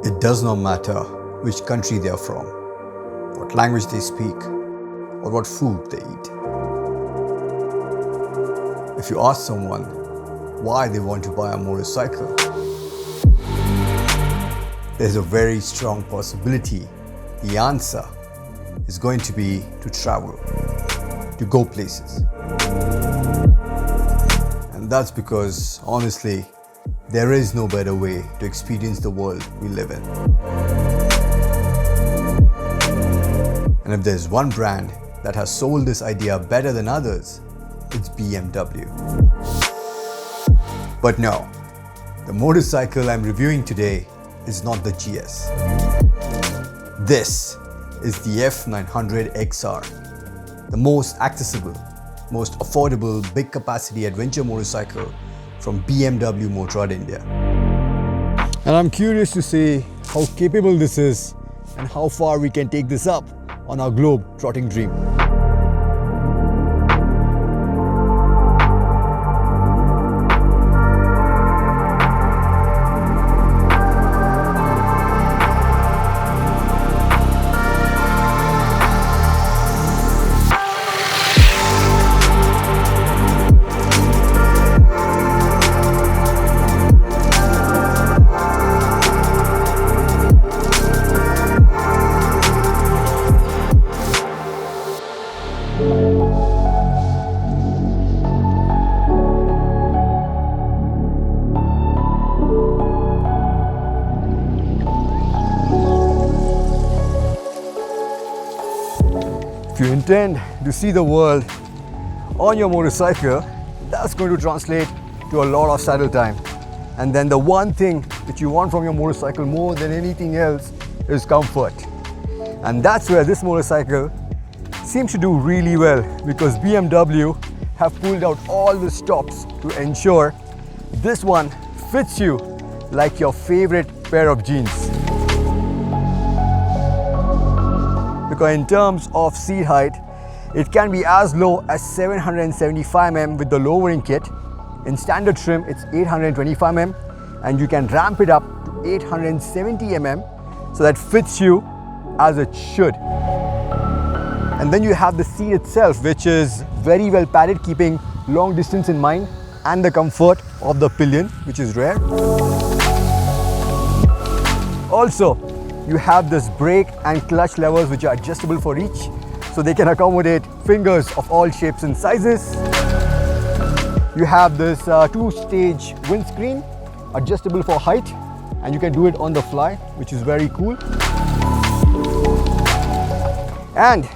It does not matter which country they are from, what language they speak, or what food they eat. If you ask someone why they want to buy a motorcycle, there's a very strong possibility the answer is going to be to travel, to go places. And that's because, honestly, there is no better way to experience the world we live in. And if there's one brand that has sold this idea better than others, it's BMW. But no, the motorcycle I'm reviewing today is not the GS. This is the F900XR, the most accessible, most affordable big capacity adventure motorcycle from BMW Motorrad India. And I'm curious to see how capable this is and how far we can take this up on our globe trotting dream. If you intend to see the world on your motorcycle, that's going to translate to a lot of saddle time. And then the one thing that you want from your motorcycle more than anything else is comfort. And that's where this motorcycle seems to do really well, because BMW have pulled out all the stops to ensure this one fits you like your favorite pair of jeans. Because in terms of seat height, it can be as low as 775 mm with the lowering kit. In standard trim, it's 825 mm, and you can ramp it up to 870 mm so that fits you as it should. And then you have the seat itself, which is very well padded, keeping long distance in mind, and the comfort of the pillion, which is rare. Also, you have this brake and clutch levers which are adjustable for each, so they can accommodate fingers of all shapes and sizes. You have this two-stage windscreen, adjustable for height, and you can do it on the fly, which is very cool. And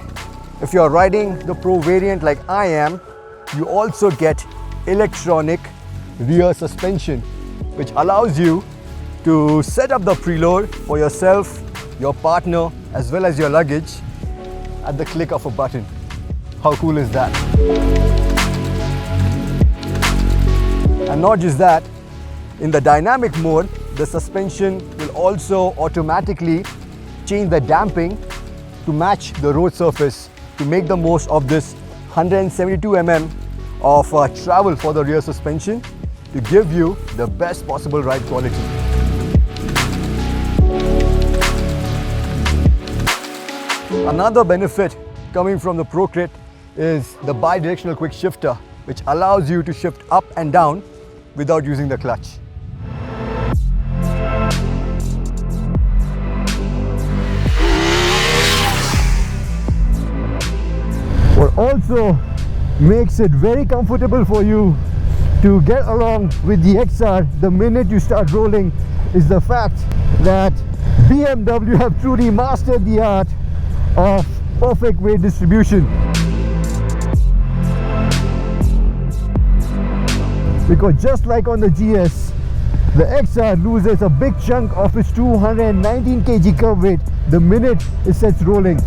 if you're riding the Pro variant like I am, you also get electronic rear suspension, which allows you to set up the preload for yourself, your partner, as well as your luggage at the click of a button. How cool is that? And not just that, in the dynamic mode, the suspension will also automatically change the damping to match the road surface to make the most of this 172 mm of travel for the rear suspension to give you the best possible ride quality. Another benefit coming from the Pro Kit is the bi-directional quick shifter, which allows you to shift up and down without using the clutch. What also makes it very comfortable for you to get along with the XR the minute you start rolling is the fact that BMW have truly mastered the art of perfect weight distribution. Because just like on the GS, the XR loses a big chunk of its 219 kg curb weight the minute it sets rolling.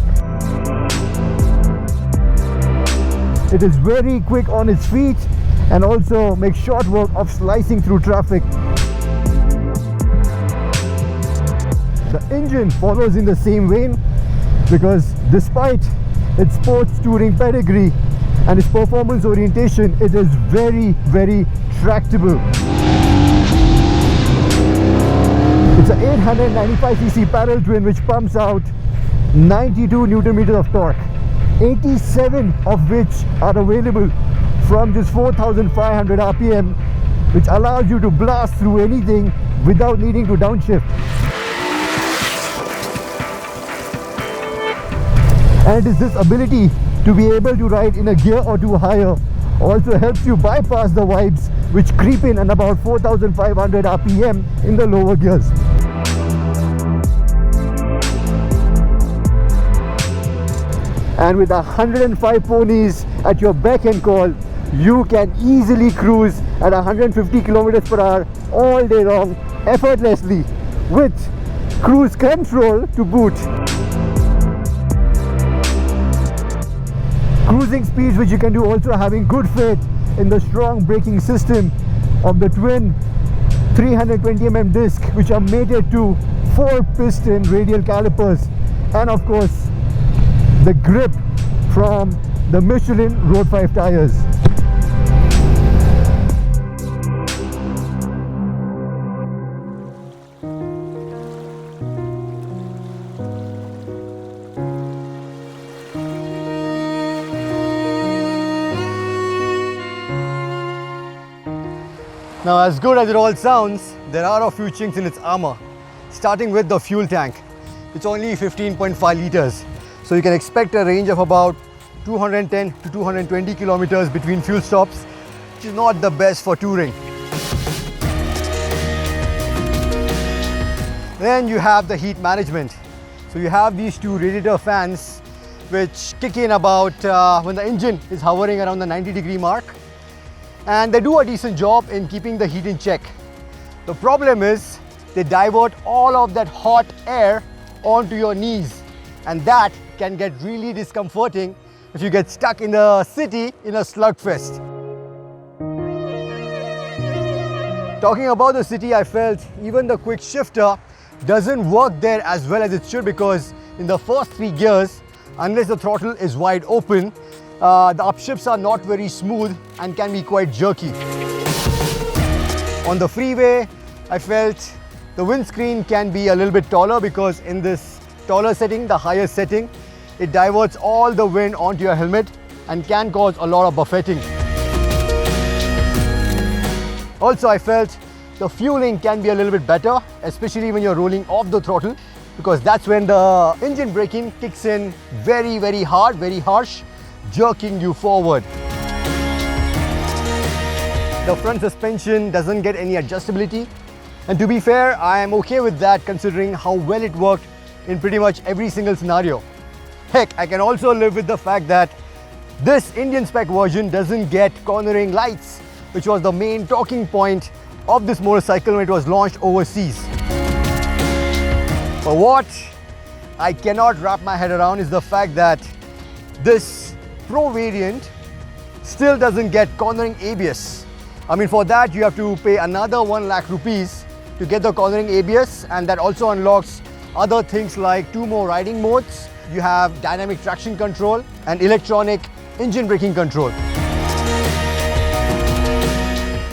It is very quick on its feet and also makes short work of slicing through traffic. The engine follows in the same vein, because despite its sports touring pedigree and its performance orientation, it is very, very tractable. Its It's an 895cc parallel twin which pumps out 92 Newton meters of torque, 87 of which are available from just 4,500 RPM, which allows you to blast through anything without needing to downshift. And it is this ability to be able to ride in a gear or two higher also helps you bypass the vibes which creep in at about 4,500 RPM in the lower gears. And with 105 ponies at your beck and call, you can easily cruise at 150 kilometers per hour all day long, effortlessly, with cruise control to boot. Cruising speeds which you can do also having good faith in the strong braking system of the twin 320mm disc, which are mated to 4-piston radial calipers, and of course the grip from the Michelin Road 5 tires. Now, as good as it all sounds, there are a few chinks in its armor, starting with the fuel tank. It's only 15.5 liters, so you can expect a range of about 210 to 220 kilometers between fuel stops, which is not the best for touring. Then you have the heat management. So you have these two radiator fans which kick in about when the engine is hovering around the 90-degree mark. And they do a decent job in keeping the heat in check. The problem is they divert all of that hot air onto your knees, and that can get really discomforting if you get stuck in the city in a slugfest. Talking about the city, I felt even the quick shifter doesn't work there as well as it should, because in the first 3 gears, unless the throttle is wide open, the upshifts are not very smooth and can be quite jerky. On the freeway, I felt the windscreen can be a little bit taller, because in this taller setting, the higher setting, it diverts all the wind onto your helmet and can cause a lot of buffeting. Also, I felt the fueling can be a little bit better, especially when you're rolling off the throttle, because that's when the engine braking kicks in very hard, very harsh, jerking you forward. The front suspension doesn't get any adjustability, and to be fair, I am okay with that considering how well it worked in pretty much every single scenario. Heck, I can also live with the fact that this Indian spec version doesn't get cornering lights, which was the main talking point of this motorcycle when it was launched overseas. But what I cannot wrap my head around is the fact that this Pro variant still doesn't get cornering ABS. I mean, for that you have to pay another 1 lakh rupees to get the cornering ABS, and that also unlocks other things like 2 more riding modes. You have dynamic traction control and electronic engine braking control.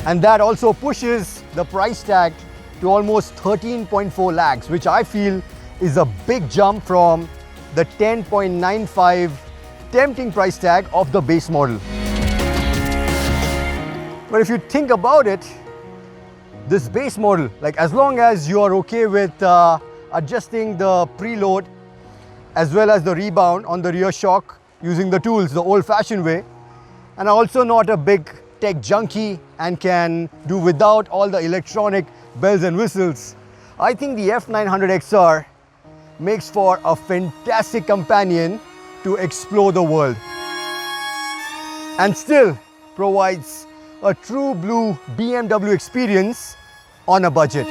And that also pushes the price tag to almost 13.4 lakhs, which I feel is a big jump from the 10.95 tempting price tag of the base model. But if you think about it, this base model, like as long as you are okay with adjusting the preload as well as the rebound on the rear shock using the tools the old-fashioned way, and also not a big tech junkie and can do without all the electronic bells and whistles, I think the F900XR makes for a fantastic companion to explore the world, and still provides a true blue BMW experience on a budget.